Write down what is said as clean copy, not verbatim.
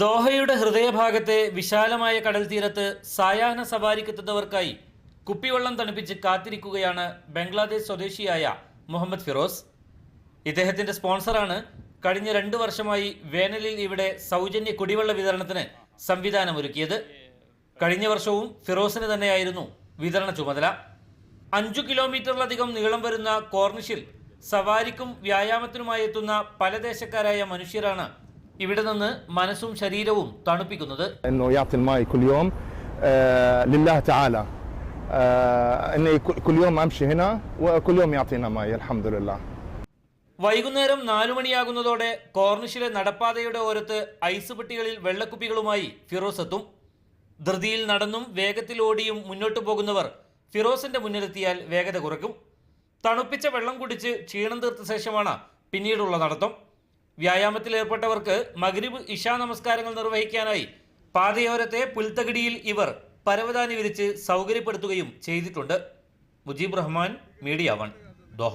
ദോഹയുടെ ഹൃദയഭാഗത്തെ വിശാലമായ കടൽ തീരത്ത് സായാഹ്ന സവാരിക്കെത്തുന്നവർക്കായി കുപ്പിവെള്ളം തണുപ്പിച്ച് കാത്തിരിക്കുകയാണ് ബംഗ്ലാദേശ് സ്വദേശിയായ മുഹമ്മദ് ഫിറോസ്. ഇദ്ദേഹത്തിന്റെ സ്പോൺസറാണ് കഴിഞ്ഞ 2 വർഷമായി വേനലിൽ ഇവിടെ സൗജന്യ കുടിവെള്ള വിതരണത്തിന് സംവിധാനമൊരുക്കിയത്. കഴിഞ്ഞ വർഷവും ഫിറോസിന് തന്നെയായിരുന്നു വിതരണ ചുമതല. 5 കിലോമീറ്ററിലധികം നീളം വരുന്ന കോർണിഷിൽ സവാരിക്കും വ്യായാമത്തിനുമായി എത്തുന്ന പല ദേശക്കാരായ മനുഷ്യരാണ് ഇവിടെ നിന്ന് മനസ്സും ശരീരവും തണുപ്പിക്കുന്നത്. വൈകുന്നേരം 4 മണിയാകുന്നതോടെ കോർണിഷിലെ നടപ്പാതയുടെ ഓരത്ത് ഐസ് പെട്ടികളിൽ വെള്ളക്കുപ്പികളുമായി ഫിറോസ് എത്തും. ധൃതിയിൽ നടന്നും വേഗത്തിൽ ഓടിയും മുന്നോട്ട് പോകുന്നവർ ഫിറോസിന്റെ മുന്നിലെത്തിയാൽ വേഗത കുറയ്ക്കും. തണുപ്പിച്ച വെള്ളം കുടിച്ച് ക്ഷീണം തീർത്ത ശേഷമാണ് പിന്നീടുള്ള നടത്തം. വ്യായാമത്തിൽ ഏർപ്പെട്ടവർക്ക് മഗ്രിബ് ഇശാ നമസ്കാരങ്ങൾ നിർവഹിക്കാനായി പാതയോരത്തെ പുൽത്തകിടിയിൽ ഇവർ പരവതാനി വിരിച്ച് സൗകര്യപ്പെടുത്തുകയും ചെയ്തിട്ടുണ്ട്. Mujeeb Rahman, media 1, Doha.